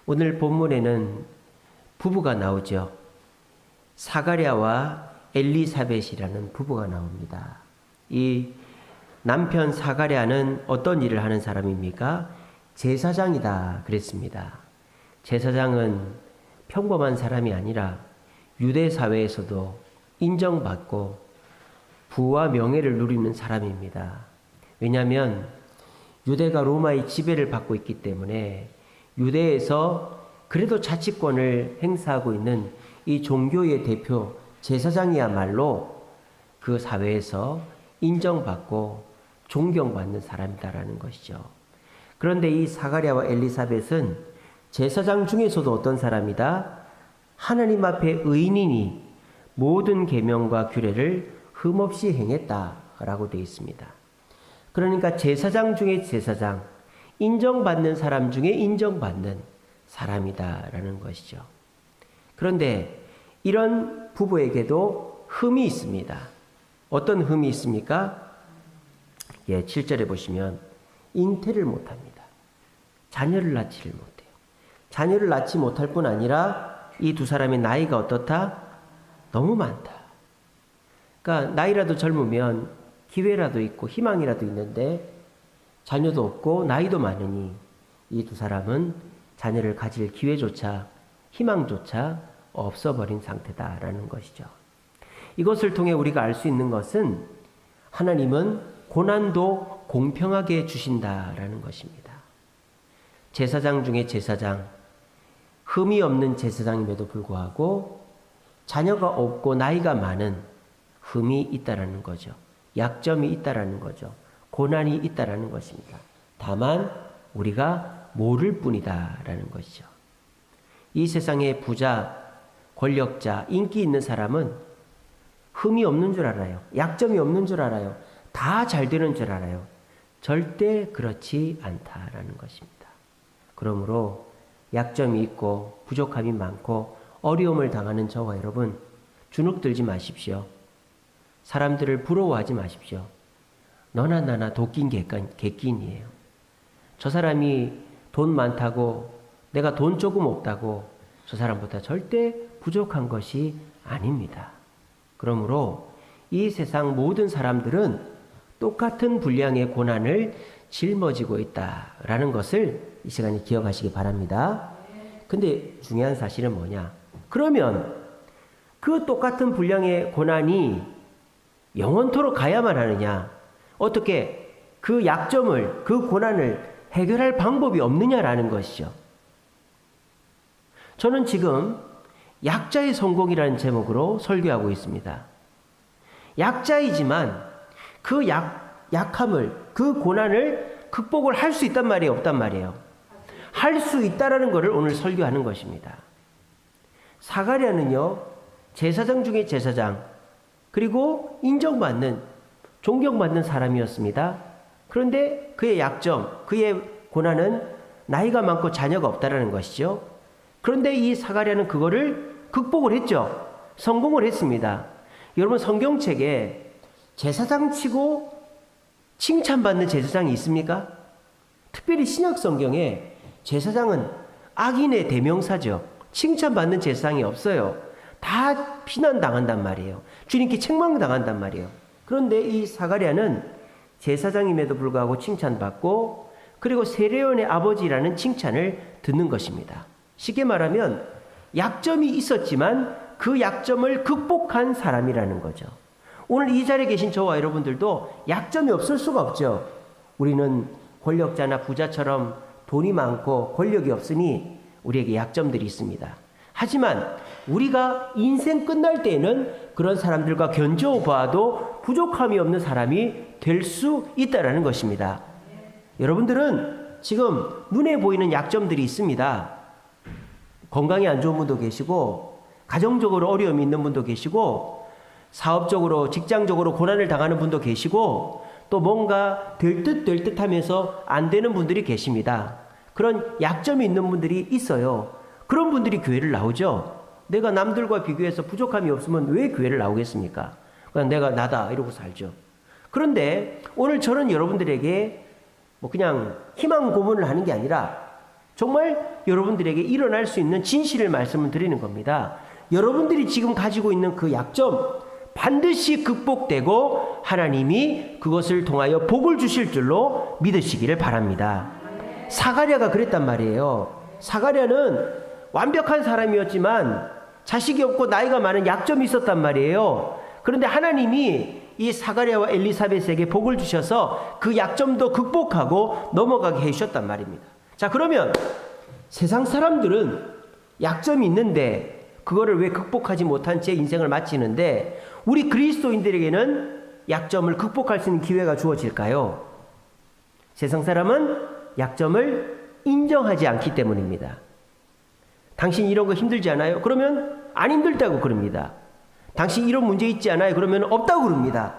오늘 본문에는 부부가 나오죠. 사가랴와 엘리사벳이라는 부부가 나옵니다. 이 남편 사가랴는 어떤 일을 하는 사람입니까? 제사장이다 그랬습니다. 제사장은 평범한 사람이 아니라 유대 사회에서도 인정받고 부와 명예를 누리는 사람입니다. 왜냐하면 유대가 로마의 지배를 받고 있기 때문에 유대에서 그래도 자치권을 행사하고 있는 이 종교의 대표 제사장이야말로 그 사회에서 인정받고 존경받는 사람이다라는 것이죠. 그런데 이 사가랴와 엘리사벳은 제사장 중에서도 어떤 사람이다? 하나님 앞에 의인이니 모든 계명과 규례를 흠없이 행했다라고 되어 있습니다. 그러니까 제사장 중에 제사장, 인정받는 사람 중에 인정받는 사람이다라는 것이죠. 그런데 이런 부부에게도 흠이 있습니다. 어떤 흠이 있습니까? 7절에 보시면 잉태를 못합니다. 자녀를 낳지를 못해요. 자녀를 낳지 못할 뿐 아니라 이 두 사람의 나이가 어떻다? 너무 많다. 그러니까 나이라도 젊으면 기회라도 있고 희망이라도 있는데 자녀도 없고 나이도 많으니 이 두 사람은 자녀를 가질 기회조차 희망조차 없어버린 상태다라는 것이죠. 이것을 통해 우리가 알 수 있는 것은 하나님은 고난도 공평하게 주신다라는 것입니다. 제사장 중에 제사장, 흠이 없는 제사장임에도 불구하고 자녀가 없고 나이가 많은 흠이 있다라는 거죠. 약점이 있다라는 거죠. 고난이 있다라는 것입니다. 다만 우리가 모를 뿐이다라는 것이죠. 이 세상의 부자, 권력자, 인기 있는 사람은 흠이 없는 줄 알아요. 약점이 없는 줄 알아요. 다 잘 되는 줄 알아요. 절대 그렇지 않다라는 것입니다. 그러므로 약점이 있고 부족함이 많고 어려움을 당하는 저와 여러분, 주눅들지 마십시오. 사람들을 부러워하지 마십시오. 너나 나나 도끼인 객기인이에요. 저 사람이 돈 많다고 내가 돈 조금 없다고 저 사람보다 절대 부족한 것이 아닙니다. 그러므로 이 세상 모든 사람들은 똑같은 분량의 고난을 짊어지고 있다라는 것을 이 시간에 기억하시기 바랍니다. 근데 중요한 사실은 뭐냐? 그러면 그 똑같은 분량의 고난이 영원토록 가야만 하느냐? 어떻게 그 약점을, 그 고난을 해결할 방법이 없느냐라는 것이죠. 저는 지금 약자의 성공이라는 제목으로 설교하고 있습니다. 약자이지만 그 약함을, 그 고난을 극복을 할 수 있단 말이에요, 없단 말이에요? 할 수 있다라는 것을 오늘 설교하는 것입니다. 사가랴는요, 제사장 중에 제사장, 그리고 인정받는, 존경받는 사람이었습니다. 그런데 그의 약점, 그의 고난은 나이가 많고 자녀가 없다라는 것이죠. 그런데 이 사가랴는 그거를 극복을 했죠. 성공을 했습니다. 여러분, 성경책에 제사장 치고 칭찬받는 제사장이 있습니까? 특별히 신약 성경에 제사장은 악인의 대명사죠. 칭찬받는 제사장이 없어요. 다 비난당한단 말이에요. 주님께 책망당한단 말이에요. 그런데 이 사가랴는 제사장임에도 불구하고 칭찬받고 그리고 세례요한의 아버지라는 칭찬을 듣는 것입니다. 쉽게 말하면 약점이 있었지만 그 약점을 극복한 사람이라는 거죠. 오늘 이 자리에 계신 저와 여러분들도 약점이 없을 수가 없죠. 우리는 권력자나 부자처럼 돈이 많고 권력이 없으니 우리에게 약점들이 있습니다. 하지만 우리가 인생 끝날 때에는 그런 사람들과 견주어 봐도 부족함이 없는 사람이 될 수 있다는 것입니다. 여러분들은 지금 눈에 보이는 약점들이 있습니다. 건강이 안 좋은 분도 계시고 가정적으로 어려움이 있는 분도 계시고 사업적으로 직장적으로 고난을 당하는 분도 계시고 또 뭔가 될 듯 하면서 안 되는 분들이 계십니다. 그런 약점이 있는 분들이 있어요. 그런 분들이 교회를 나오죠. 내가 남들과 비교해서 부족함이 없으면 왜 교회를 나오겠습니까? 그냥 내가 나다 이러고 살죠. 그런데 오늘 저는 여러분들에게 그냥 희망 고문을 하는 게 아니라 정말 여러분들에게 일어날 수 있는 진실을 말씀을 드리는 겁니다. 여러분들이 지금 가지고 있는 그 약점 반드시 극복되고 하나님이 그것을 통하여 복을 주실 줄로 믿으시기를 바랍니다. 사가랴가 그랬단 말이에요. 사가랴는 완벽한 사람이었지만 자식이 없고 나이가 많은 약점이 있었단 말이에요. 그런데 하나님이 이 사가랴와 엘리사벳에게 복을 주셔서 그 약점도 극복하고 넘어가게 해주셨단 말입니다. 자, 그러면 세상 사람들은 약점이 있는데 그거를 왜 극복하지 못한 채 인생을 마치는데 우리 그리스도인들에게는 약점을 극복할 수 있는 기회가 주어질까요? 세상 사람은 약점을 인정하지 않기 때문입니다. 당신 이런 거 힘들지 않아요? 그러면 안 힘들다고 그럽니다. 당신 이런 문제 있지 않아요? 그러면 없다고 그럽니다.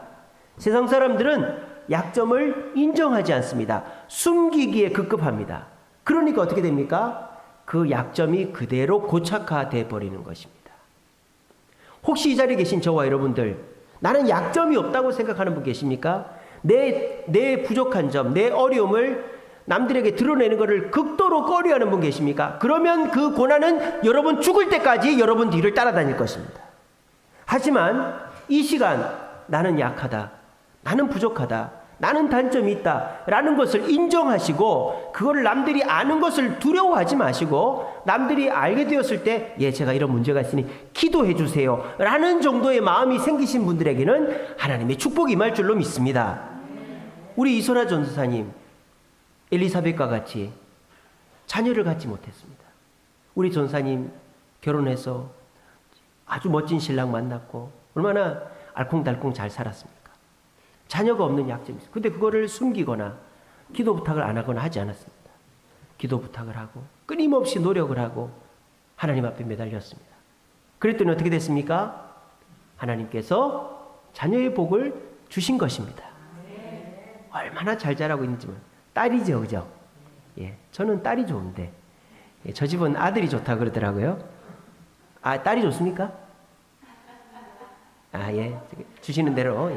세상 사람들은 약점을 인정하지 않습니다. 숨기기에 급급합니다. 그러니까 어떻게 됩니까? 그 약점이 그대로 고착화되어 버리는 것입니다. 혹시 이 자리에 계신 저와 여러분들, 나는 약점이 없다고 생각하는 분 계십니까? 내 부족한 점, 내 어려움을 남들에게 드러내는 것을 극도로 꺼려하는 분 계십니까? 그러면 그 고난은 여러분 죽을 때까지 여러분 뒤를 따라다닐 것입니다. 하지만 이 시간 나는 약하다, 나는 부족하다, 나는 단점이 있다 라는 것을 인정하시고 그걸 남들이 아는 것을 두려워하지 마시고 남들이 알게 되었을 때 제가 이런 문제가 있으니 기도해 주세요 라는 정도의 마음이 생기신 분들에게는 하나님의 축복이 임할 줄로 믿습니다. 우리 이소라 전도사님, 엘리사벳과 같이 자녀를 갖지 못했습니다. 우리 전사님 결혼해서 아주 멋진 신랑 만났고 얼마나 알콩달콩 잘 살았습니까? 자녀가 없는 약점이 있어요. 근데 그거를 숨기거나 기도 부탁을 안 하거나 하지 않았습니다. 기도 부탁을 하고 끊임없이 노력을 하고 하나님 앞에 매달렸습니다. 그랬더니 어떻게 됐습니까? 하나님께서 자녀의 복을 주신 것입니다. 얼마나 잘 자라고 있는지 딸이죠, 그죠? 저는 딸이 좋은데 저 집은 아들이 좋다 그러더라고요. 아, 딸이 좋습니까? 주시는 대로.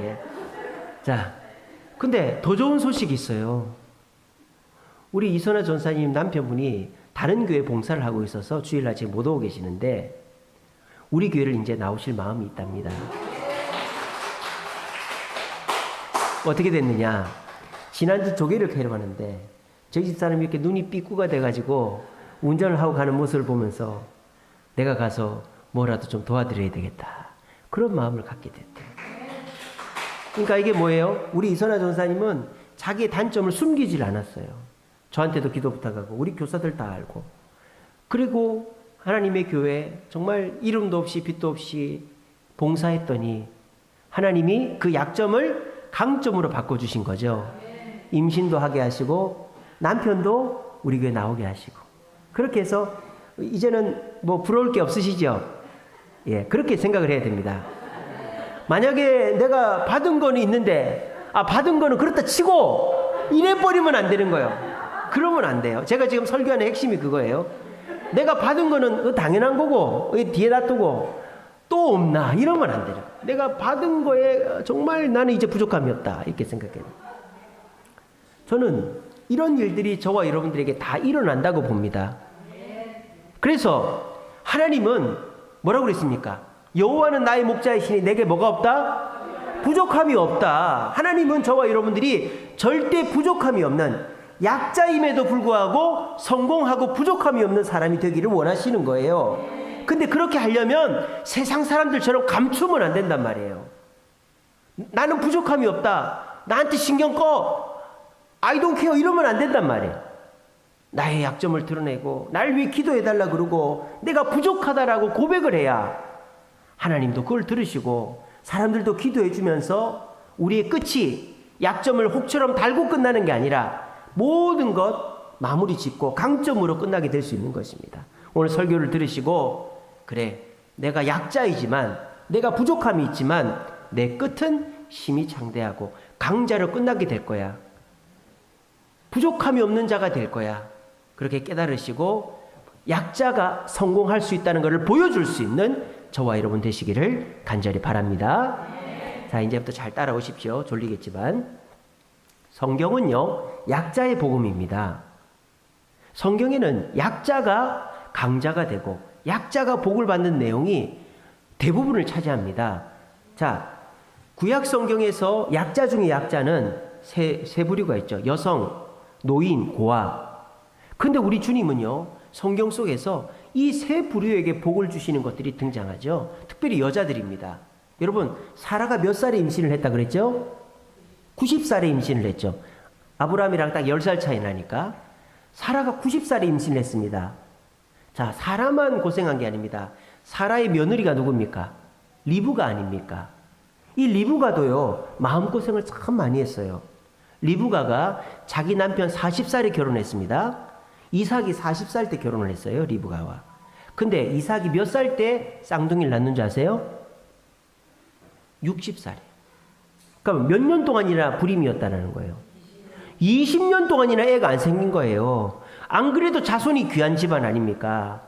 자, 근데 더 좋은 소식이 있어요. 우리 이선아 전사님 남편분이 다른 교회 봉사를 하고 있어서 주일날 지금 못 오고 계시는데 우리 교회를 이제 나오실 마음이 있답니다. 어떻게 됐느냐? 지난주 조개를 캐러 가는데 저희 집사람이 이렇게 눈이 삐꾸가 돼가지고 운전을 하고 가는 모습을 보면서 내가 가서 뭐라도 좀 도와드려야 되겠다, 그런 마음을 갖게 됐대요. 그러니까 이게 뭐예요? 우리 이선아 전사님은 자기의 단점을 숨기질 않았어요. 저한테도 기도 부탁하고 우리 교사들 다 알고, 그리고 하나님의 교회 정말 이름도 없이 빛도 없이 봉사했더니 하나님이 그 약점을 강점으로 바꿔주신 거죠. 임신도 하게 하시고 남편도 우리 교회 나오게 하시고, 그렇게 해서 이제는 뭐 부러울 게 없으시죠? 그렇게 생각을 해야 됩니다. 만약에 내가 받은 거는 있는데 받은 거는 그렇다 치고 이래버리면 안 되는 거예요. 그러면 안 돼요. 제가 지금 설교하는 핵심이 그거예요. 내가 받은 거는 당연한 거고 뒤에 놔두고 또 없나 이러면 안 돼요. 내가 받은 거에 정말 나는 이제 부족함이 없다 이렇게 생각해요. 저는 이런 일들이 저와 여러분들에게 다 일어난다고 봅니다. 그래서 하나님은 뭐라고 그랬습니까? 여호와는 나의 목자이시니 내게 뭐가 없다? 부족함이 없다. 하나님은 저와 여러분들이 절대 부족함이 없는, 약자임에도 불구하고 성공하고 부족함이 없는 사람이 되기를 원하시는 거예요. 근데 그렇게 하려면 세상 사람들처럼 감추면 안 된단 말이에요. 나는 부족함이 없다, 나한테 신경 꺼, I don't care 이러면 안 된단 말이에요. 나의 약점을 드러내고 날 위해 기도해달라 그러고 내가 부족하다라고 고백을 해야 하나님도 그걸 들으시고 사람들도 기도해 주면서 우리의 끝이 약점을 혹처럼 달고 끝나는 게 아니라 모든 것 마무리 짓고 강점으로 끝나게 될 수 있는 것입니다. 오늘 설교를 들으시고 그래, 내가 약자이지만 내가 부족함이 있지만 내 끝은 힘이 장대하고 강자로 끝나게 될 거야. 부족함이 없는 자가 될 거야. 그렇게 깨달으시고 약자가 성공할 수 있다는 것을 보여줄 수 있는 저와 여러분 되시기를 간절히 바랍니다. 자, 이제부터 잘 따라오십시오. 졸리겠지만 성경은요 약자의 복음입니다. 성경에는 약자가 강자가 되고 약자가 복을 받는 내용이 대부분을 차지합니다. 자, 구약 성경에서 약자 중에 약자는 세 부류가 있죠. 여성, 노인, 고아. 근데 우리 주님은요, 성경 속에서 이 세 부류에게 복을 주시는 것들이 등장하죠. 특별히 여자들입니다. 여러분, 사라가 몇 살에 임신을 했다 그랬죠? 90살에 임신을 했죠. 아브라함이랑 딱 10살 차이 나니까 사라가 90살에 임신을 했습니다. 자, 사라만 고생한 게 아닙니다. 사라의 며느리가 누굽니까? 리브가 아닙니까? 이 리브가도요, 마음고생을 참 많이 했어요. 리브가가 자기 남편 40살에 결혼했습니다. 이삭이 40살 때 결혼을 했어요, 리브가와. 근데 이삭이 몇 살 때 쌍둥이를 낳는 줄 아세요? 60살에. 그러니까 몇 년 동안이나 불임이었다는 거예요. 20년 동안이나 애가 안 생긴 거예요. 안 그래도 자손이 귀한 집안 아닙니까?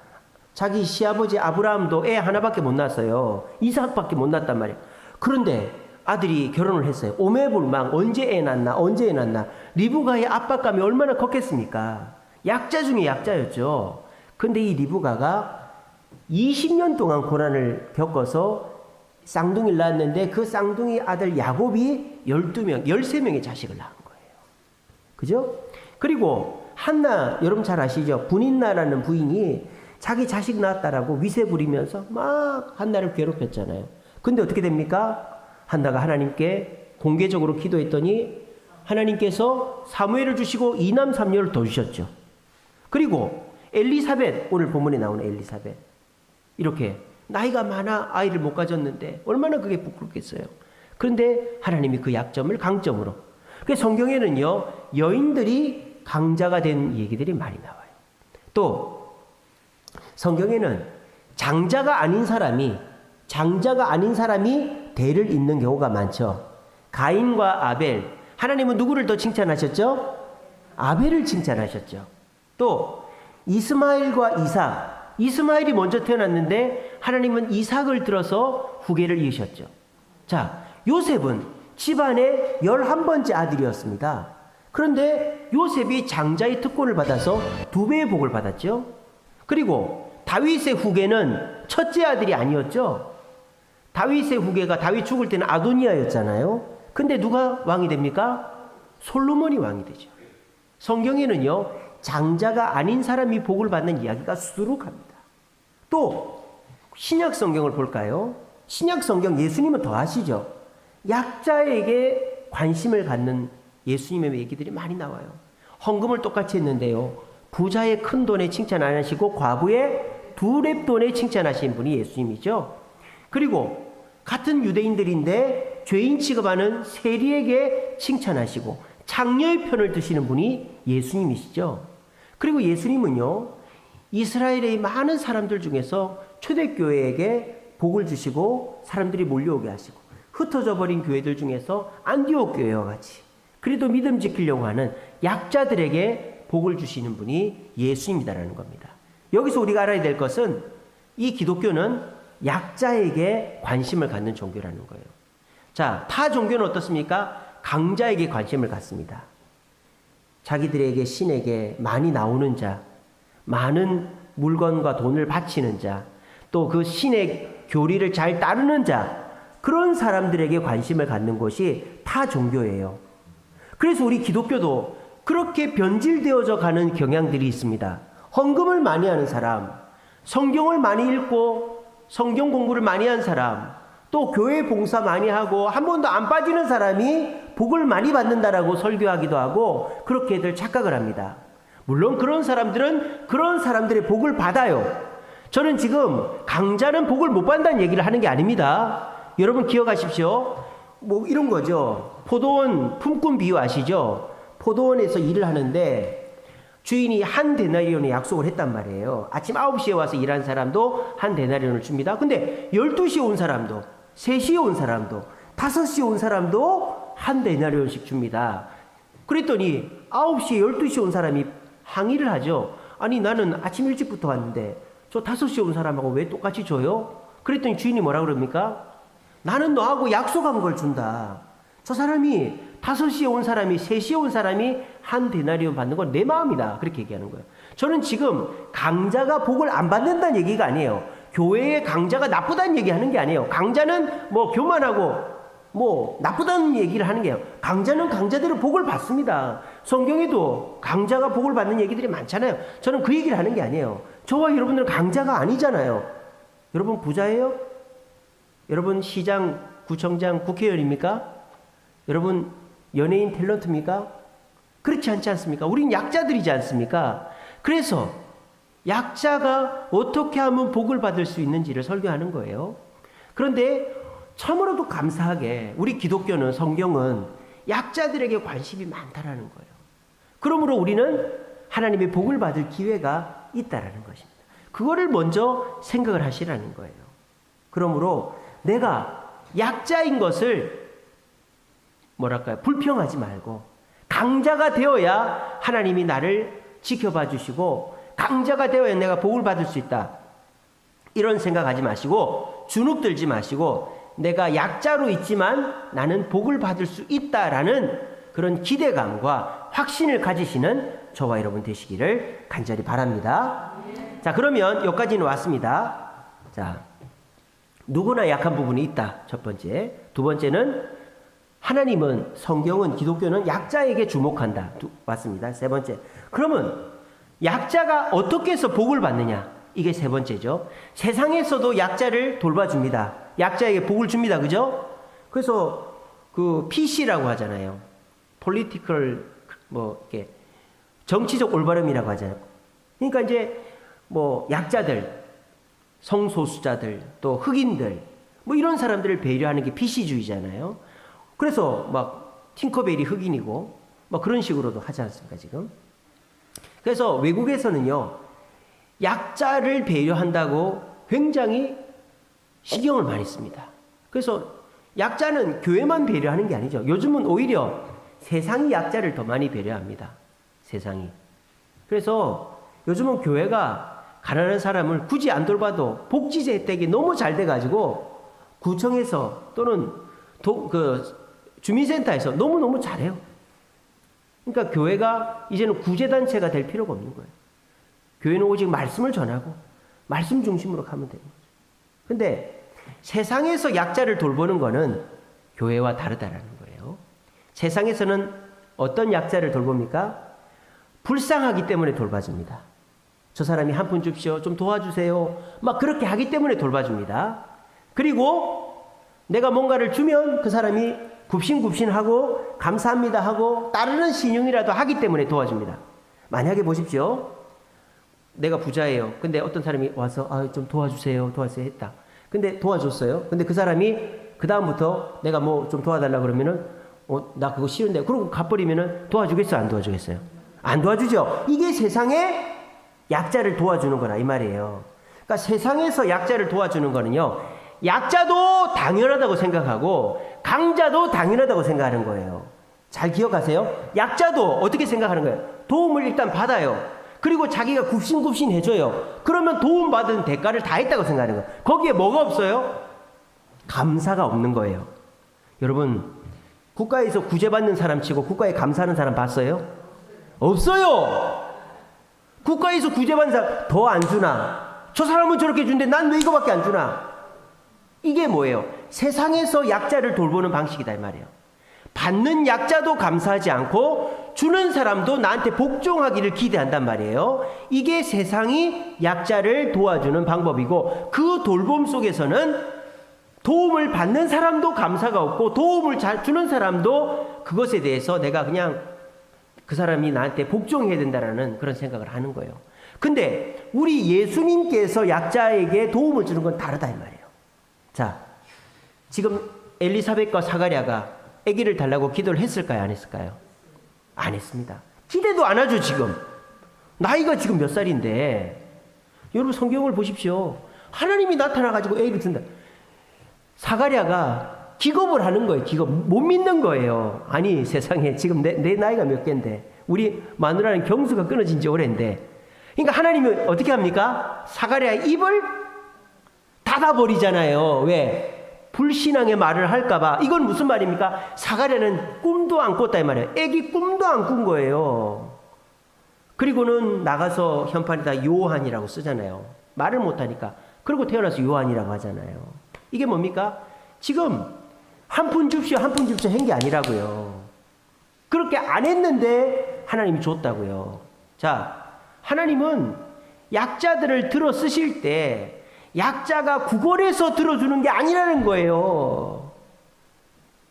자기 시아버지 아브라함도 애 하나밖에 못 낳았어요. 이삭밖에 못 낳았단 말이에요. 그런데 아들이 결혼을 했어요. 오매불망 언제 애 낳나 언제 애 낳나. 리브가의 압박감이 얼마나 컸겠습니까? 약자 중에 약자였죠. 근데 이 리브가가 20년 동안 고난을 겪어서 쌍둥이를 낳았는데 그 쌍둥이 아들 야곱이 12명, 13명의 자식을 낳은 거예요. 그죠? 그리고 한나, 여러분 잘 아시죠? 분인나라는 부인이 자기 자식 낳았다라고 위세 부리면서 막 한나를 괴롭혔잖아요. 근데 어떻게 됩니까? 한나가 하나님께 공개적으로 기도했더니 하나님께서 사무엘을 주시고 2남 3녀를 더 주셨죠. 그리고 엘리사벳, 오늘 본문에 나오는 엘리사벳. 이렇게 나이가 많아 아이를 못 가졌는데 얼마나 그게 부끄럽겠어요. 그런데 하나님이 그 약점을 강점으로. 그래서 성경에는요, 여인들이 강자가 된 얘기들이 많이 나와요. 또 성경에는 장자가 아닌 사람이 대를 잇는 경우가 많죠. 가인과 아벨. 하나님은 누구를 더 칭찬하셨죠? 아벨을 칭찬하셨죠. 또 이스마엘과 이삭. 이스마엘이 먼저 태어났는데 하나님은 이삭을 들어서 후계를 이으셨죠. 자, 요셉은 집안의 11번째 아들이었습니다. 그런데 요셉이 장자의 특권을 받아서 2배의 복을 받았죠. 그리고 다윗의 후계는 첫째 아들이 아니었죠. 다윗의 후계가 다윗 죽을 때는 아도니아였잖아요. 근데 누가 왕이 됩니까? 솔로몬이 왕이 되죠. 성경에는요, 장자가 아닌 사람이 복을 받는 이야기가 수두룩합니다. 또 신약 성경을 볼까요? 신약 성경 예수님은 더 아시죠? 약자에게 관심을 갖는 예수님의 얘기들이 많이 나와요. 헌금을 똑같이 했는데요, 부자의 큰 돈에 칭찬 안 하시고 과부의 2렙돈에 칭찬하신 분이 예수님이죠. 그리고 같은 유대인들인데 죄인 취급하는 세리에게 칭찬하시고 장녀의 편을 드시는 분이 예수님이시죠. 그리고 예수님은요, 이스라엘의 많은 사람들 중에서 초대교회에게 복을 주시고 사람들이 몰려오게 하시고, 흩어져 버린 교회들 중에서 안디옥 교회와 같이 그래도 믿음 지키려고 하는 약자들에게 복을 주시는 분이 예수님이다라는 겁니다. 여기서 우리가 알아야 될 것은 이 기독교는 약자에게 관심을 갖는 종교라는 거예요. 자, 타 종교는 어떻습니까? 강자에게 관심을 갖습니다. 자기들에게 신에게 많이 나오는 자, 많은 물건과 돈을 바치는 자, 또 그 신의 교리를 잘 따르는 자, 그런 사람들에게 관심을 갖는 것이 타 종교예요. 그래서 우리 기독교도 그렇게 변질되어져 가는 경향들이 있습니다. 헌금을 많이 하는 사람, 성경을 많이 읽고 성경 공부를 많이 한 사람, 또 교회 봉사 많이 하고 한 번도 안 빠지는 사람이 복을 많이 받는다라고 설교하기도 하고 그렇게들 착각을 합니다. 물론 그런 사람들은 그런 사람들의 복을 받아요. 저는 지금 강자는 복을 못 받는다는 얘기를 하는 게 아닙니다. 여러분 기억하십시오. 뭐 이런 거죠. 포도원 품꾼 비유 아시죠? 포도원에서 일을 하는데 주인이 한 데나리온의 약속을 했단 말이에요. 아침 9시에 와서 일한 사람도 한 데나리온을 줍니다. 근데 12시에 온 사람도, 3시에 온 사람도, 5시에 온 사람도 한 데나리온씩 줍니다. 그랬더니 9시에 12시에 온 사람이 항의를 하죠. 아니 나는 아침 일찍부터 왔는데 저 5시에 온 사람하고 왜 똑같이 줘요? 그랬더니 주인이 뭐라 그럽니까? 나는 너하고 약속한 걸 준다. 저 사람이 5시에 온 사람이 3시에 온 사람이 한 데나리온 받는 건 내 마음이다. 그렇게 얘기하는 거예요. 저는 지금 강자가 복을 안 받는다는 얘기가 아니에요. 교회의 강자가 나쁘다는 얘기하는 게 아니에요. 강자는 뭐 교만하고 뭐 나쁘다는 얘기를 하는 게요. 강자는 강자대로 복을 받습니다. 성경에도 강자가 복을 받는 얘기들이 많잖아요. 저는 그 얘기를 하는 게 아니에요. 저와 여러분들은 강자가 아니잖아요. 여러분 부자예요? 여러분 시장, 구청장, 국회의원입니까? 여러분 연예인 탤런트입니까? 그렇지 않지 않습니까? 우린 약자들이지 않습니까? 그래서 약자가 어떻게 하면 복을 받을 수 있는지를 설교하는 거예요. 그런데 참으로도 감사하게 우리 기독교는, 성경은 약자들에게 관심이 많다라는 거예요. 그러므로 우리는 하나님의 복을 받을 기회가 있다라는 것입니다. 그거를 먼저 생각을 하시라는 거예요. 그러므로 내가 약자인 것을 뭐랄까요? 불평하지 말고 강자가 되어야 하나님이 나를 지켜봐 주시고 강자가 되어야 내가 복을 받을 수 있다. 이런 생각하지 마시고 주눅 들지 마시고 내가 약자로 있지만 나는 복을 받을 수 있다라는 그런 기대감과 확신을 가지시는 저와 여러분 되시기를 간절히 바랍니다. 자, 그러면 여기까지는 왔습니다. 자, 누구나 약한 부분이 있다. 첫 번째. 두 번째는 하나님은, 성경은, 기독교는 약자에게 주목한다. 왔습니다. 세 번째. 그러면 약자가 어떻게 해서 복을 받느냐? 이게 세 번째죠. 세상에서도 약자를 돌봐줍니다. 약자에게 복을 줍니다. 그죠? 그래서 그 PC라고 하잖아요. political 이렇게 정치적 올바름이라고 하잖아요. 그러니까 이제 약자들, 성소수자들, 또 흑인들 이런 사람들을 배려하는 게 PC주의잖아요. 그래서 팅커벨이 흑인이고 그런 식으로도 하지 않습니까, 지금? 그래서 외국에서는요, 약자를 배려한다고 굉장히 신경을 많이 씁니다. 그래서 약자는 교회만 배려하는 게 아니죠. 요즘은 오히려 세상이 약자를 더 많이 배려합니다. 세상이. 그래서 요즘은 교회가 가난한 사람을 굳이 안 돌봐도 복지제 혜택이 너무 잘 돼가지고 구청에서 또는 주민센터에서 너무너무 잘해요. 그러니까 교회가 이제는 구제단체가 될 필요가 없는 거예요. 교회는 오직 말씀을 전하고 말씀 중심으로 가면 되는 거죠. 근데 세상에서 약자를 돌보는 거는 교회와 다르다라는 거예요. 세상에서는 어떤 약자를 돌봅니까? 불쌍하기 때문에 돌봐줍니다. 저 사람이 한 푼 줍시오. 좀 도와주세요. 그렇게 하기 때문에 돌봐줍니다. 그리고 내가 뭔가를 주면 그 사람이 굽신굽신하고 감사합니다 하고 따르는 신용이라도 하기 때문에 도와줍니다. 만약에 보십시오. 내가 부자예요. 근데 어떤 사람이 와서 좀 도와주세요. 했다. 근데 도와줬어요. 근데 그 사람이 그 다음부터 내가 좀 도와달라 그러면은 나 그거 싫은데 그러고 가버리면은 도와주겠어요? 안 도와주겠어요? 안 도와주죠. 이게 세상에 약자를 도와주는 거라 이 말이에요. 그러니까 세상에서 약자를 도와주는 거는요, 약자도 당연하다고 생각하고 강자도 당연하다고 생각하는 거예요. 잘 기억하세요. 약자도 어떻게 생각하는 거예요? 도움을 일단 받아요. 그리고 자기가 굽신굽신 해줘요. 그러면 도움받은 대가를 다 했다고 생각하는 거예요. 거기에 뭐가 없어요? 감사가 없는 거예요. 여러분, 국가에서 구제받는 사람 치고 국가에 감사하는 사람 봤어요? 없어요. 국가에서 구제받는 사람 더 안 주나? 저 사람은 저렇게 주는데 난 왜 이거밖에 안 주나? 이게 뭐예요? 세상에서 약자를 돌보는 방식이다 이 말이에요. 받는 약자도 감사하지 않고 주는 사람도 나한테 복종하기를 기대한단 말이에요. 이게 세상이 약자를 도와주는 방법이고, 그 돌봄 속에서는 도움을 받는 사람도 감사가 없고 도움을 잘 주는 사람도 그것에 대해서 내가 그냥 그 사람이 나한테 복종해야 된다라는 그런 생각을 하는 거예요. 근데 우리 예수님께서 약자에게 도움을 주는 건 다르다 이 말이에요. 자, 지금 엘리사벳과 사가랴가 아기를 달라고 기도를 했을까요? 안 했을까요? 안 했습니다. 기대도 안 하죠. 지금 나이가 지금 몇 살인데. 여러분 성경을 보십시오. 하나님이 나타나가지고 아기를 준다. 사가랴가 기겁을 하는 거예요. 기겁. 못 믿는 거예요. 아니 세상에 지금 내 나이가 몇 개인데, 우리 마누라는 경수가 끊어진 지 오래인데. 그러니까 하나님이 어떻게 합니까? 사가랴의 입을 닫아버리잖아요. 왜? 불신앙의 말을 할까봐. 이건 무슨 말입니까? 사가랴는 꿈도 안 꿨다 이 말이에요. 애기 꿈도 안 꾼 거예요. 그리고는 나가서 현판에다 요한이라고 쓰잖아요. 말을 못하니까. 그리고 태어나서 요한이라고 하잖아요. 이게 뭡니까? 지금 한 푼 줍시오 한 푼 줍시오 한 게 아니라고요. 그렇게 안 했는데 하나님이 줬다고요. 자, 하나님은 약자들을 들어 쓰실 때 약자가 구걸해서 들어주는 게 아니라는 거예요.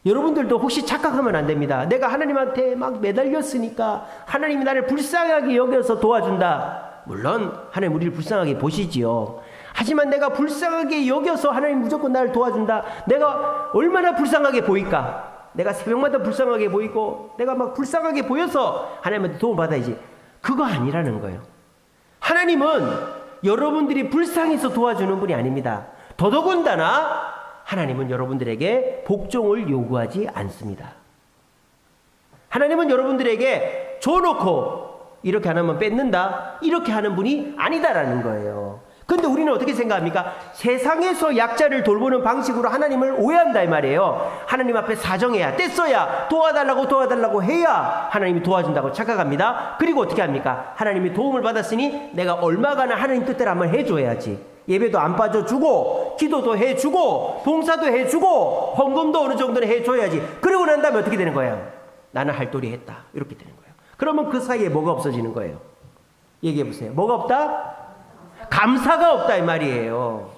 여러분들도 혹시 착각하면 안 됩니다. 내가 하나님한테 막 매달렸으니까 하나님이 나를 불쌍하게 여겨서 도와준다. 물론 하나님 우리를 불쌍하게 보시지요. 하지만 내가 불쌍하게 여겨서 하나님 무조건 나를 도와준다. 내가 얼마나 불쌍하게 보일까? 내가 새벽마다 불쌍하게 보이고 내가 막 불쌍하게 보여서 하나님한테 도움을 받아야지. 그거 아니라는 거예요. 하나님은 여러분들이 불쌍해서 도와주는 분이 아닙니다. 더더군다나 하나님은 여러분들에게 복종을 요구하지 않습니다. 하나님은 여러분들에게 줘놓고 이렇게 안 하면 뺏는다 이렇게 하는 분이 아니다라는 거예요. 근데 우리는 어떻게 생각합니까? 세상에서 약자를 돌보는 방식으로 하나님을 오해한다 이 말이에요. 하나님 앞에 사정해야 떼써야 도와달라고 해야 하나님이 도와준다고 착각합니다. 그리고 어떻게 합니까? 하나님이 도움을 받았으니 내가 얼마가나 하나님 뜻대로 한번 해줘야지. 예배도 안 빠져주고 기도도 해주고 봉사도 해주고 헌금도 어느 정도는 해줘야지. 그러고 난 다음에 어떻게 되는 거예요? 나는 할 도리 했다 이렇게 되는 거예요. 그러면 그 사이에 뭐가 없어지는 거예요? 얘기해 보세요. 뭐가 없다? 감사가 없다 이 말이에요.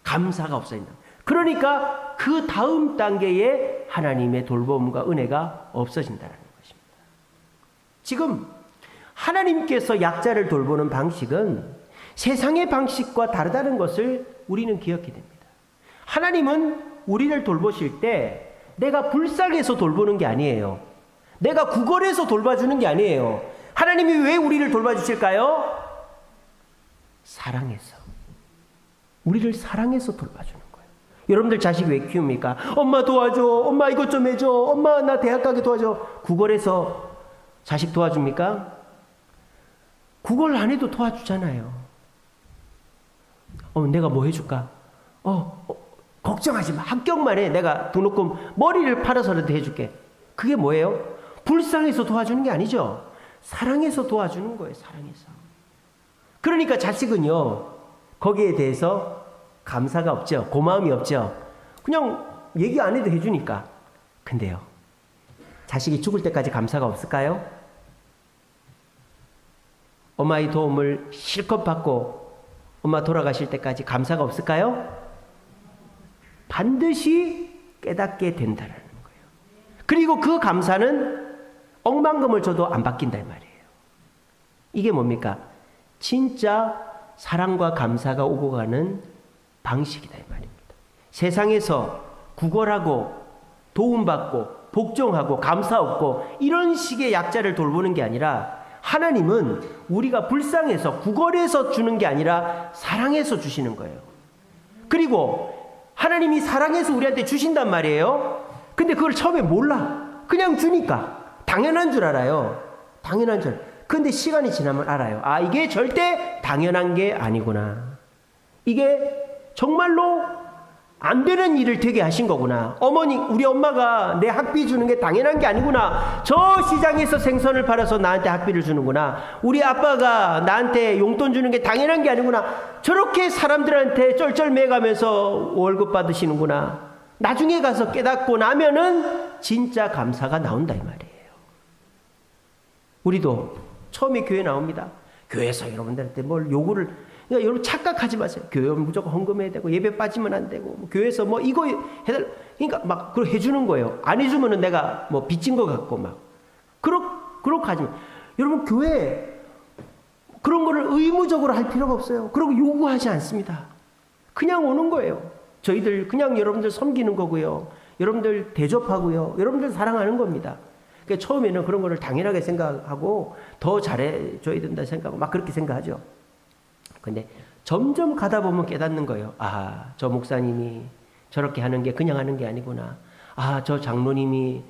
감사가 없어진다. 그러니까 그 다음 단계에 하나님의 돌봄과 은혜가 없어진다는 것입니다. 지금 하나님께서 약자를 돌보는 방식은 세상의 방식과 다르다는 것을 우리는 기억해야 됩니다. 하나님은 우리를 돌보실 때 내가 불쌍해서 돌보는 게 아니에요. 내가 구걸해서 돌봐주는 게 아니에요. 하나님이 왜 우리를 돌봐주실까요? 사랑해서. 우리를 사랑해서 돌봐주는 거예요. 여러분들 자식 왜 키웁니까? 엄마 도와줘. 엄마 이것 좀 해줘. 엄마 나 대학 가게 도와줘. 구걸해서 자식 도와줍니까? 구걸 안 해도 도와주잖아요. 내가 뭐 해줄까? 걱정하지 마. 합격만 해. 내가 등록금 머리를 팔아서라도 해줄게. 그게 뭐예요? 불쌍해서 도와주는 게 아니죠. 사랑해서 도와주는 거예요. 사랑해서. 그러니까 자식은요, 거기에 대해서 감사가 없죠. 고마움이 없죠. 그냥 얘기 안 해도 해주니까. 근데요, 자식이 죽을 때까지 감사가 없을까요? 엄마의 도움을 실컷 받고 엄마 돌아가실 때까지 감사가 없을까요? 반드시 깨닫게 된다는 거예요. 그리고 그 감사는 억만금을 줘도 안 바뀐다 이 말이에요. 이게 뭡니까? 진짜 사랑과 감사가 오고 가는 방식이다 이 말입니다. 세상에서 구걸하고 도움받고 복종하고 감사 없고 이런 식의 약자를 돌보는 게 아니라 하나님은 우리가 불쌍해서 구걸해서 주는 게 아니라 사랑해서 주시는 거예요. 그리고 하나님이 사랑해서 우리한테 주신단 말이에요. 근데 그걸 처음에 몰라. 그냥 주니까 당연한 줄 알아요. 당연한 줄. 근데 시간이 지나면 알아요. 이게 절대 당연한 게 아니구나. 이게 정말로 안 되는 일을 되게 하신 거구나. 우리 엄마가 내 학비 주는 게 당연한 게 아니구나. 저 시장에서 생선을 팔아서 나한테 학비를 주는구나. 우리 아빠가 나한테 용돈 주는 게 당연한 게 아니구나. 저렇게 사람들한테 쩔쩔매가면서 월급 받으시는구나. 나중에 가서 깨닫고 나면은 진짜 감사가 나온다 이 말이에요. 우리도 처음에 교회 나옵니다. 교회에서 여러분들한테 뭘 요구를, 그러니까 여러분 착각하지 마세요. 교회는 무조건 헌금해야 되고 예배 빠지면 안 되고 교회에서 뭐 이거 해달, 그러니까 막 그걸 해주는 거예요. 안 해주면은 내가 뭐 빚진 것 같고 막 그렇게 하지 마. 여러분 교회 그런 거를 의무적으로 할 필요가 없어요. 그리고 요구하지 않습니다. 그냥 오는 거예요. 저희들 그냥 여러분들 섬기는 거고요. 여러분들 대접하고요. 여러분들 사랑하는 겁니다. 그러니까 처음에는 그런 거를 당연하게 생각하고 더 잘해줘야 된다 생각하고 막 그렇게 생각하죠. 근데 점점 가다 보면 깨닫는 거예요. 저 목사님이 저렇게 하는 게 그냥 하는 게 아니구나. 저 장로님이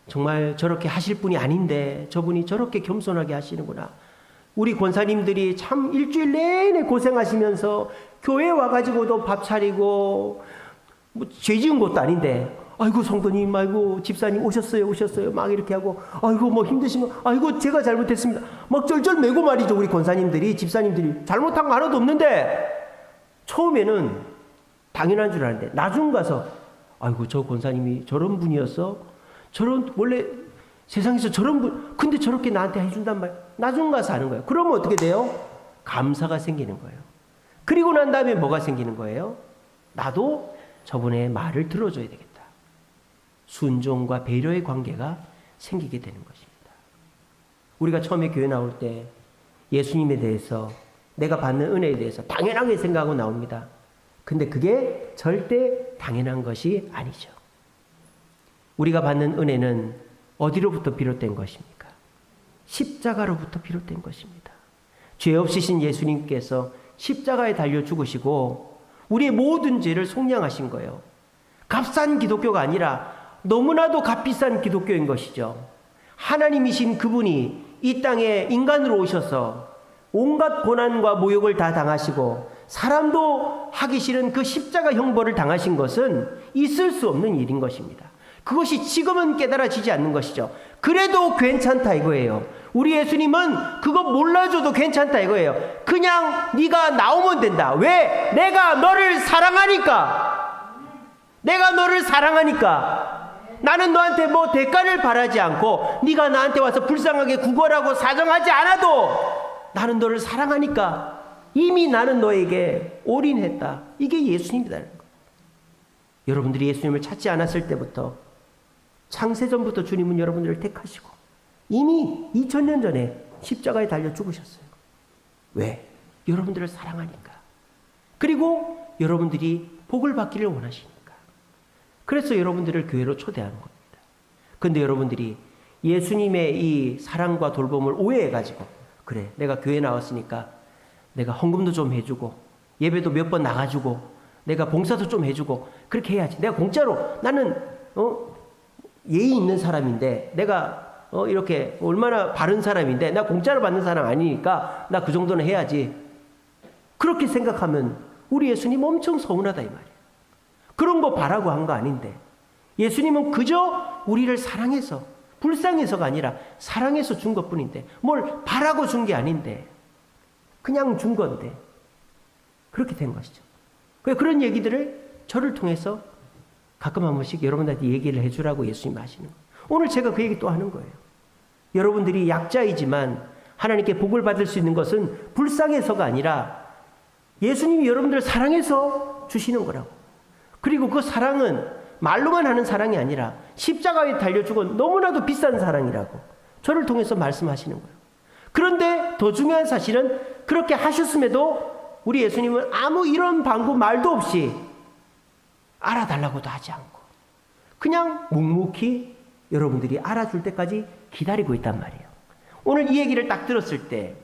정말 저렇게 하실 분이 아닌데 저분이 저렇게 겸손하게 하시는구나. 우리 권사님들이 참 일주일 내내 고생하시면서 교회 와가지고도 밥 차리고 뭐 죄 지은 것도 아닌데, 아이고 성도님, 아이고 집사님 오셨어요 막 이렇게 하고, 아이고 뭐 힘드시면, 아이고 제가 잘못했습니다 막 쩔쩔 매고 말이죠. 우리 권사님들이, 집사님들이 잘못한 거 하나도 없는데, 처음에는 당연한 줄 알았는데 나중 가서, 아이고 저 권사님이 저런 분이었어, 저런 원래 세상에서 저런 분, 근데 저렇게 나한테 해준단 말. 나중 가서 하는 거예요. 그러면 어떻게 돼요? 감사가 생기는 거예요. 그리고 난 다음에 뭐가 생기는 거예요? 나도 저분의 말을 들어줘야 되겠다. 순종과 배려의 관계가 생기게 되는 것입니다. 우리가 처음에 교회 나올 때 예수님에 대해서, 내가 받는 은혜에 대해서 당연하게 생각하고 나옵니다. 근데 그게 절대 당연한 것이 아니죠. 우리가 받는 은혜는 어디로부터 비롯된 것입니까? 십자가로부터 비롯된 것입니다. 죄 없으신 예수님께서 십자가에 달려 죽으시고 우리의 모든 죄를 속량하신 거예요. 값싼 기독교가 아니라 너무나도 값비싼 기독교인 것이죠. 하나님이신 그분이 이 땅에 인간으로 오셔서 온갖 고난과 모욕을 다 당하시고 사람도 하기 싫은 그 십자가 형벌을 당하신 것은 있을 수 없는 일인 것입니다. 그것이 지금은 깨달아지지 않는 것이죠. 그래도 괜찮다 이거예요. 우리 예수님은 그거 몰라줘도 괜찮다 이거예요. 그냥 네가 나오면 된다. 왜? 내가 너를 사랑하니까. 내가 너를 사랑하니까. 나는 너한테 뭐 대가를 바라지 않고, 네가 나한테 와서 불쌍하게 구걸하고 사정하지 않아도 나는 너를 사랑하니까 이미 나는 너에게 올인했다. 이게 예수님이라는 거예요. 여러분들이 예수님을 찾지 않았을 때부터, 창세전부터 주님은 여러분들을 택하시고 이미 2000년 전에 십자가에 달려 죽으셨어요. 왜? 여러분들을 사랑하니까. 그리고 여러분들이 복을 받기를 원하시니까. 그래서 여러분들을 교회로 초대하는 겁니다. 그런데 여러분들이 예수님의 이 사랑과 돌봄을 오해해가지고, 그래 내가 교회 나왔으니까 내가 헌금도 좀 해주고 예배도 몇 번 나가주고 내가 봉사도 좀 해주고 그렇게 해야지. 내가 공짜로, 나는 예의 있는 사람인데, 내가 이렇게 얼마나 바른 사람인데 나 공짜로 받는 사람 아니니까 나 그 정도는 해야지. 그렇게 생각하면 우리 예수님 엄청 서운하다 이 말이에요. 그런 거 바라고 한 거 아닌데, 예수님은 그저 우리를 사랑해서, 불쌍해서가 아니라 사랑해서 준 것뿐인데, 뭘 바라고 준 게 아닌데 그냥 준 건데 그렇게 된 것이죠. 그런 얘기들을 저를 통해서 가끔 한 번씩 여러분들한테 얘기를 해주라고 예수님 하시는 거예요. 오늘 제가 그 얘기 또 하는 거예요. 여러분들이 약자이지만 하나님께 복을 받을 수 있는 것은 불쌍해서가 아니라 예수님이 여러분들을 사랑해서 주시는 거라고. 그리고 그 사랑은 말로만 하는 사랑이 아니라 십자가에 달려 죽은 너무나도 비싼 사랑이라고 저를 통해서 말씀하시는 거예요. 그런데 더 중요한 사실은, 그렇게 하셨음에도 우리 예수님은 아무 이런 방구 말도 없이 알아달라고도 하지 않고 그냥 묵묵히 여러분들이 알아줄 때까지 기다리고 있단 말이에요. 오늘 이 얘기를 딱 들었을 때,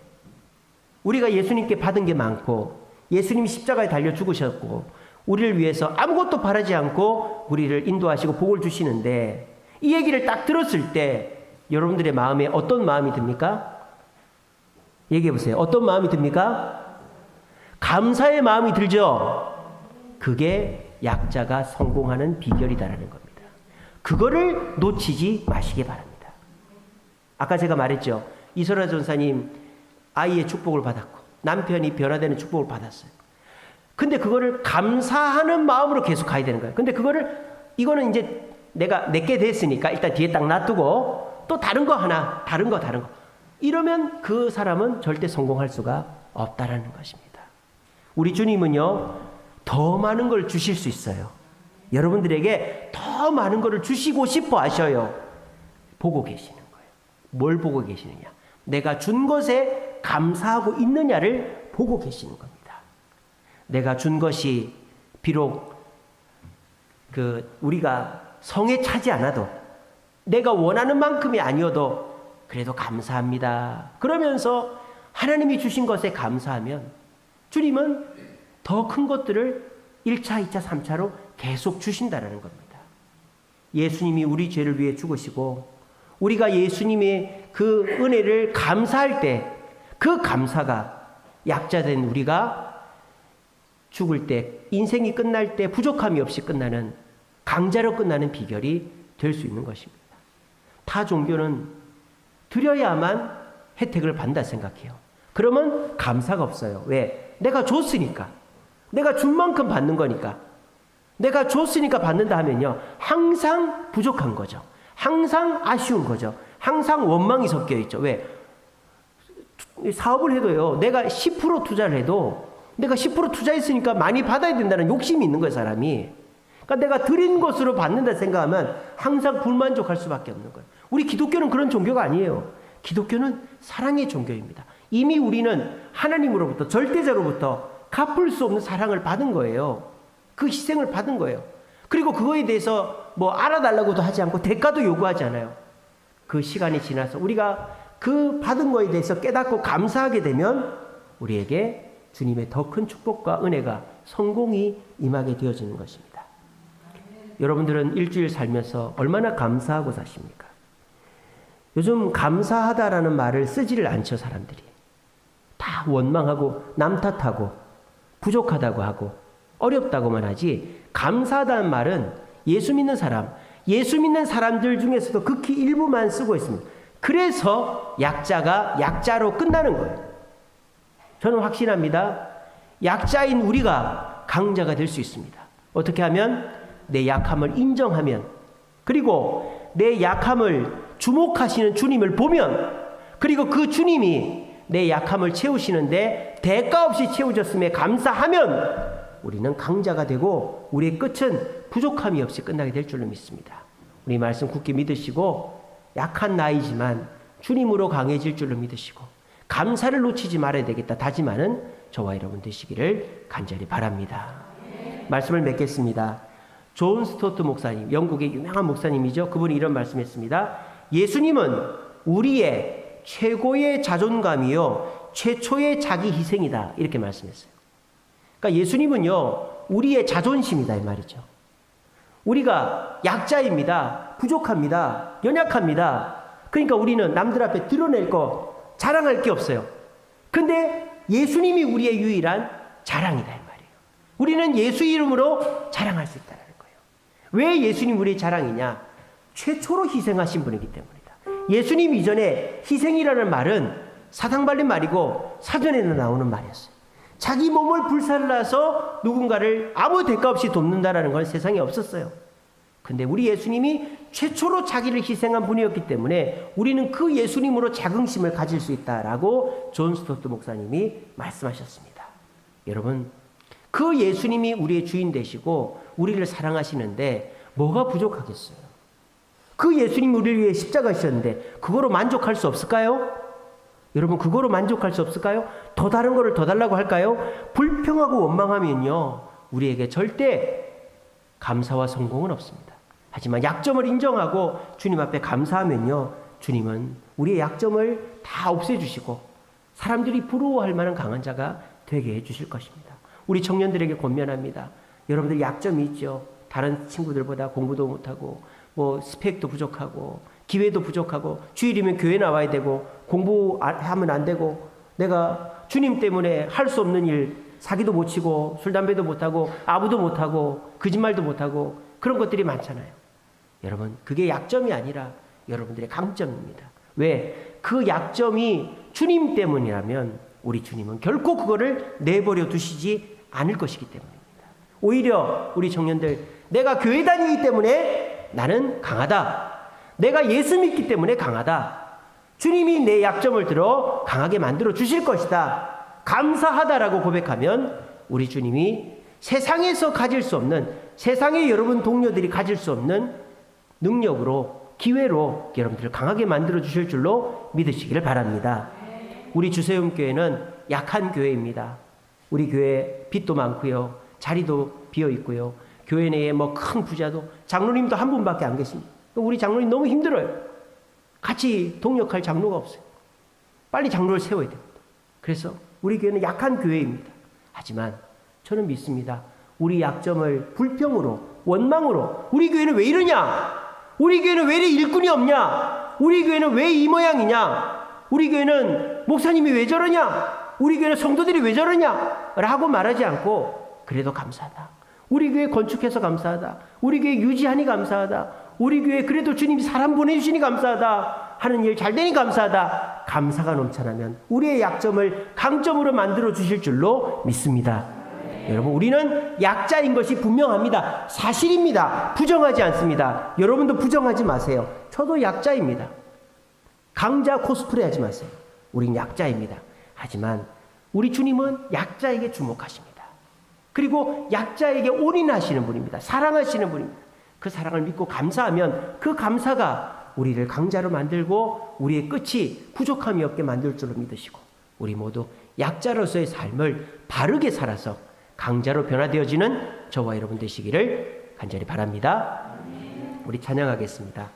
우리가 예수님께 받은 게 많고 예수님이 십자가에 달려 죽으셨고 우리를 위해서 아무것도 바라지 않고 우리를 인도하시고 복을 주시는데, 이 얘기를 딱 들었을 때 여러분들의 마음에 어떤 마음이 듭니까? 얘기해 보세요. 어떤 마음이 듭니까? 감사의 마음이 들죠? 그게 약자가 성공하는 비결이다라는 겁니다. 그거를 놓치지 마시기 바랍니다. 아까 제가 말했죠. 이소라 전사님 아이의 축복을 받았고 남편이 변화되는 축복을 받았어요. 근데 그거를 감사하는 마음으로 계속 가야 되는 거예요. 근데 이거는 이제 내가 내게 됐으니까 일단 뒤에 딱 놔두고 또 다른 거 하나, 다른 거. 이러면 그 사람은 절대 성공할 수가 없다라는 것입니다. 우리 주님은요, 더 많은 걸 주실 수 있어요. 여러분들에게 더 많은 것을 주시고 싶어 하셔요. 보고 계시는 거예요. 뭘 보고 계시느냐? 내가 준 것에 감사하고 있느냐를 보고 계시는 겁니다. 내가 준 것이 비록 우리가 성에 차지 않아도, 내가 원하는 만큼이 아니어도 그래도 감사합니다. 그러면서 하나님이 주신 것에 감사하면 주님은 더 큰 것들을 1차, 2차, 3차로 계속 주신다라는 겁니다. 예수님이 우리 죄를 위해 죽으시고 우리가 예수님의 그 은혜를 감사할 때, 그 감사가 약자된 우리가 죽을 때 인생이 끝날 때 부족함이 없이 끝나는, 강자로 끝나는 비결이 될 수 있는 것입니다. 타 종교는 드려야만 혜택을 받는다 생각해요. 그러면 감사가 없어요. 왜? 내가 줬으니까. 내가 준 만큼 받는 거니까. 내가 줬으니까 받는다 하면요, 항상 부족한 거죠. 항상 아쉬운 거죠. 항상 원망이 섞여 있죠. 왜? 사업을 해도요, 내가 10% 투자를 해도 내가 10% 투자했으니까 많이 받아야 된다는 욕심이 있는 거예요, 사람이. 그러니까 내가 드린 것으로 받는다 생각하면 항상 불만족할 수밖에 없는 거예요. 우리 기독교는 그런 종교가 아니에요. 기독교는 사랑의 종교입니다. 이미 우리는 하나님으로부터, 절대자로부터 갚을 수 없는 사랑을 받은 거예요. 그 희생을 받은 거예요. 그리고 그거에 대해서 뭐 알아달라고도 하지 않고 대가도 요구하지 않아요. 그 시간이 지나서 우리가 그 받은 거에 대해서 깨닫고 감사하게 되면 우리에게 주님의 더 큰 축복과 은혜가, 성공이 임하게 되어지는 것입니다. 여러분들은 일주일 살면서 얼마나 감사하고 사십니까? 요즘 감사하다라는 말을 쓰지를 않죠, 사람들이. 다 원망하고 남 탓하고 부족하다고 하고 어렵다고만 하지, 감사하다는 말은 예수 믿는 사람들 중에서도 극히 일부만 쓰고 있습니다. 그래서 약자가 약자로 끝나는 거예요. 저는 확신합니다. 약자인 우리가 강자가 될 수 있습니다. 어떻게 하면? 내 약함을 인정하면, 그리고 내 약함을 주목하시는 주님을 보면, 그리고 그 주님이 내 약함을 채우시는데 대가 없이 채워졌음에 감사하면 우리는 강자가 되고 우리의 끝은 부족함이 없이 끝나게 될 줄로 믿습니다. 우리 말씀 굳게 믿으시고 약한 나이지만 주님으로 강해질 줄로 믿으시고 감사를 놓치지 말아야 되겠다 다짐하는 저와 여러분 되시기를 간절히 바랍니다. 말씀을 맺겠습니다. 존 스토트 목사님, 영국의 유명한 목사님이죠. 그분이 이런 말씀했습니다. 예수님은 우리의 최고의 자존감이요 최초의 자기 희생이다, 이렇게 말씀했어요. 그러니까 예수님은요 우리의 자존심이다 이 말이죠. 우리가 약자입니다. 부족합니다. 연약합니다. 그러니까 우리는 남들 앞에 드러낼 거, 자랑할 게 없어요. 근데 예수님이 우리의 유일한 자랑이다 이 말이에요. 우리는 예수 이름으로 자랑할 수 있다는 거예요. 왜 예수님 우리의 자랑이냐? 최초로 희생하신 분이기 때문이다. 예수님 이전에 희생이라는 말은 사탕발린 말이고 사전에도 나오는 말이었어요. 자기 몸을 불살라서 누군가를 아무 대가 없이 돕는다라는 건 세상에 없었어요. 근데 우리 예수님이 최초로 자기를 희생한 분이었기 때문에 우리는 그 예수님으로 자긍심을 가질 수 있다라고 존 스토트 목사님이 말씀하셨습니다. 여러분, 그 예수님이 우리의 주인 되시고 우리를 사랑하시는데 뭐가 부족하겠어요? 그 예수님이 우리를 위해 십자가 지셨는데 그거로 만족할 수 없을까요? 여러분, 그거로 만족할 수 없을까요? 더 다른 거를 더 달라고 할까요? 불평하고 원망하면요 우리에게 절대 감사와 성공은 없습니다. 하지만 약점을 인정하고 주님 앞에 감사하면요 주님은 우리의 약점을 다 없애주시고 사람들이 부러워할 만한 강한 자가 되게 해주실 것입니다. 우리 청년들에게 권면합니다. 여러분들 약점이 있죠. 다른 친구들보다 공부도 못하고 뭐 스펙도 부족하고 기회도 부족하고 주일이면 교회 나와야 되고 공부하면 안 되고 내가 주님 때문에 할 수 없는 일, 사기도 못 치고 술 담배도 못하고 아부도 못하고 거짓말도 못하고 그런 것들이 많잖아요. 여러분, 그게 약점이 아니라 여러분들의 강점입니다. 왜? 그 약점이 주님 때문이라면 우리 주님은 결코 그거를 내버려 두시지 않을 것이기 때문입니다. 오히려 우리 청년들, 내가 교회 다니기 때문에 나는 강하다. 내가 예수 믿기 때문에 강하다. 주님이 내 약점을 들어 강하게 만들어 주실 것이다. 감사하다라고 고백하면 우리 주님이 세상에서 가질 수 없는, 세상의 여러분 동료들이 가질 수 없는 능력으로, 기회로 여러분들을 강하게 만들어 주실 줄로 믿으시기를 바랍니다. 우리 주세움교회는 약한 교회입니다. 우리 교회 빚도 많고요. 자리도 비어 있고요. 교회 내에 뭐 큰 부자도, 장로님도 한 분밖에 안 계십니다. 우리 장로님 너무 힘들어요. 같이 동역할 장로가 없어요. 빨리 장로를 세워야 됩니다. 그래서 우리 교회는 약한 교회입니다. 하지만 저는 믿습니다. 우리 약점을 불평으로, 원망으로, 우리 교회는 왜 이러냐? 우리 교회는 왜 이렇게 일꾼이 없냐? 우리 교회는 왜 이 모양이냐? 우리 교회는 목사님이 왜 저러냐? 우리 교회는 성도들이 왜 저러냐? 라고 말하지 않고 그래도 감사하다. 우리 교회 건축해서 감사하다. 우리 교회 유지하니 감사하다. 우리 교회 그래도 주님이 사람 보내주시니 감사하다. 하는 일 잘 되니 감사하다. 감사가 넘쳐나면 우리의 약점을 강점으로 만들어 주실 줄로 믿습니다. 여러분, 우리는 약자인 것이 분명합니다. 사실입니다. 부정하지 않습니다. 여러분도 부정하지 마세요. 저도 약자입니다. 강자 코스프레 하지 마세요. 우린 약자입니다. 하지만 우리 주님은 약자에게 주목하십니다. 그리고 약자에게 올인하시는 분입니다. 사랑하시는 분입니다. 그 사랑을 믿고 감사하면 그 감사가 우리를 강자로 만들고 우리의 끝이 부족함이 없게 만들 줄로 믿으시고, 우리 모두 약자로서의 삶을 바르게 살아서 강자로 변화되어지는 저와 여러분 되시기를 간절히 바랍니다. 우리 찬양하겠습니다.